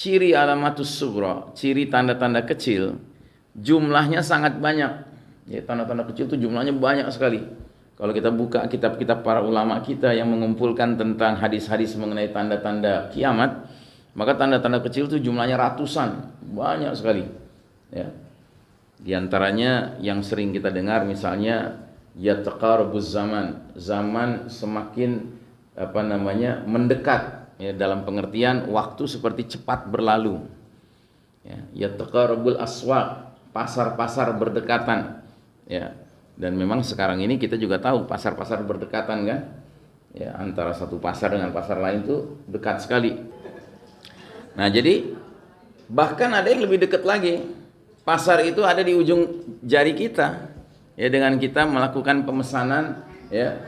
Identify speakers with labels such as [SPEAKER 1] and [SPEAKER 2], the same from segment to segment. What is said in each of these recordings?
[SPEAKER 1] ciri alamatus sughra, ciri tanda-tanda kecil, jumlahnya sangat banyak. Ya, tanda-tanda kecil itu jumlahnya banyak sekali. Kalau kita buka kitab-kitab para ulama kita yang mengumpulkan tentang hadis-hadis mengenai tanda-tanda kiamat, maka tanda-tanda kecil itu jumlahnya ratusan, banyak sekali. Ya. Di antaranya yang sering kita dengar misalnya yataqarabuz zaman, zaman semakin mendekat, ya, dalam pengertian waktu seperti cepat berlalu. Ya, yataqarabul aswaq, pasar-pasar berdekatan. Ya. Dan memang sekarang ini kita juga tahu pasar-pasar berdekatan kan? Ya, antara satu pasar dengan pasar lain itu dekat sekali. Nah, jadi bahkan ada yang lebih dekat lagi. Pasar itu ada di ujung jari kita. Ya, dengan kita melakukan pemesanan, ya,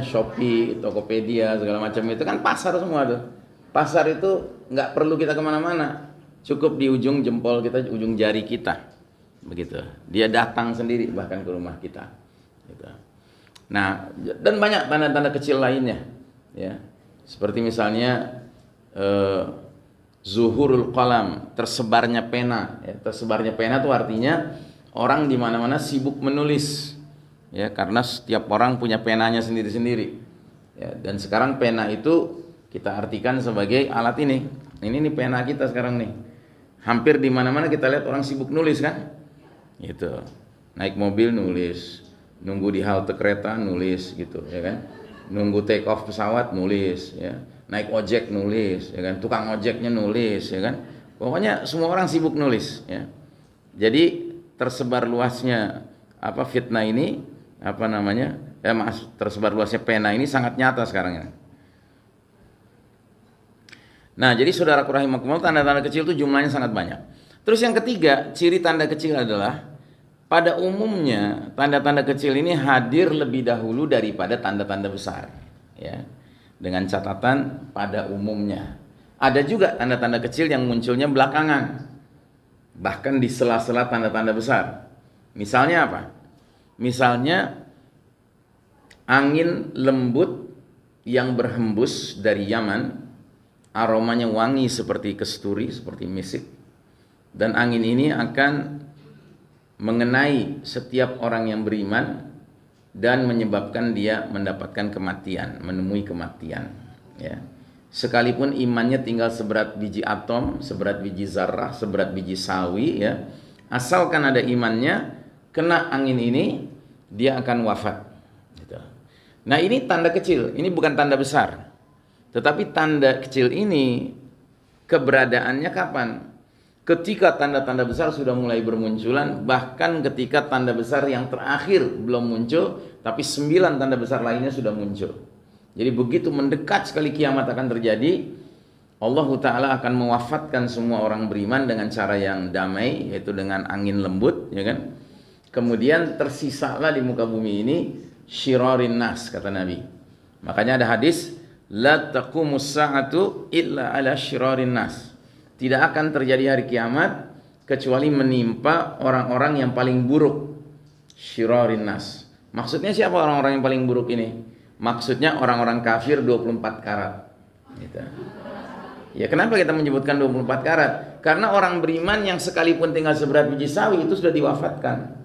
[SPEAKER 1] Shopee, Tokopedia, segala macam itu kan pasar semua tuh. Pasar itu nggak perlu kita kemana-mana, cukup di ujung jempol kita, ujung jari kita, begitu. Dia datang sendiri bahkan ke rumah kita. Gitu. Nah, dan banyak tanda-tanda kecil lainnya, ya, seperti misalnya zuhurul qalam, tersebarnya pena. Ya, tersebarnya pena itu artinya orang di mana-mana sibuk menulis. Ya, karena setiap orang punya penanya sendiri-sendiri. Ya, dan sekarang pena itu kita artikan sebagai alat ini. Ini nih pena kita sekarang nih. Hampir di mana-mana kita lihat orang sibuk nulis kan? Gitu. Naik mobil nulis, nunggu di halte kereta nulis gitu, ya kan? Nunggu take off pesawat nulis, ya. Naik ojek nulis, ya kan? Tukang ojeknya nulis, ya kan? Pokoknya semua orang sibuk nulis, ya. Jadi tersebar luasnya fitnah ini, tersebar luasnya pena ini sangat nyata sekarang ya. Nah, jadi saudaraku rahimakumullah, tanda-tanda kecil itu jumlahnya sangat banyak. Terus yang ketiga, ciri tanda kecil adalah pada umumnya tanda-tanda kecil ini hadir lebih dahulu daripada tanda-tanda besar, ya. Dengan catatan pada umumnya. Ada juga tanda-tanda kecil yang munculnya belakangan, bahkan di sela-sela tanda-tanda besar. Misalnya apa? Misalnya angin lembut yang berhembus dari Yaman, aromanya wangi seperti kesturi, seperti misik, dan angin ini akan mengenai setiap orang yang beriman dan menyebabkan dia mendapatkan kematian, menemui kematian, ya. Sekalipun imannya tinggal seberat biji atom, seberat biji zarrah, seberat biji sawi, ya, asalkan ada imannya, kena angin ini dia akan wafat, gitu. Nah, ini tanda kecil, ini bukan tanda besar. Tetapi tanda kecil ini keberadaannya kapan? Ketika tanda-tanda besar sudah mulai bermunculan, bahkan ketika tanda besar yang terakhir belum muncul, tapi 9 tanda besar lainnya sudah muncul. Jadi begitu mendekat sekali kiamat akan terjadi, Allah Ta'ala akan mewafatkan semua orang beriman dengan cara yang damai, yaitu dengan angin lembut, ya kan? Kemudian tersisalah di muka bumi ini syirarin nas, kata Nabi. Makanya ada hadis, la taqumus sa'atu illa ala syirarin nas. Tidak akan terjadi hari kiamat kecuali menimpa orang-orang yang paling buruk. Syirarin nas. Maksudnya siapa orang-orang yang paling buruk ini? Maksudnya orang-orang kafir 24 karat. Gitu. Ya, kenapa kita menyebutkan 24 karat? Karena orang beriman yang sekalipun tinggal seberat biji sawi itu sudah diwafatkan.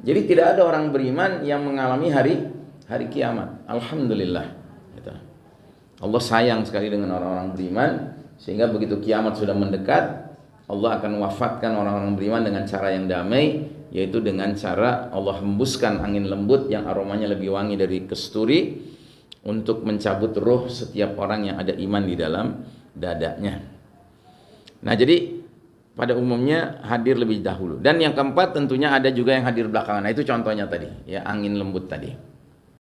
[SPEAKER 1] Jadi tidak ada orang beriman yang mengalami hari kiamat. Alhamdulillah. Gitu. Allah sayang sekali dengan orang-orang beriman, sehingga begitu kiamat sudah mendekat, Allah akan wafatkan orang-orang beriman dengan cara yang damai, yaitu dengan cara Allah hembuskan angin lembut yang aromanya lebih wangi dari kesturi untuk mencabut ruh setiap orang yang ada iman di dalam dadanya. Nah, jadi pada umumnya hadir lebih dahulu. Dan yang keempat tentunya ada juga yang hadir belakangan. Nah, itu contohnya tadi, ya, angin lembut tadi.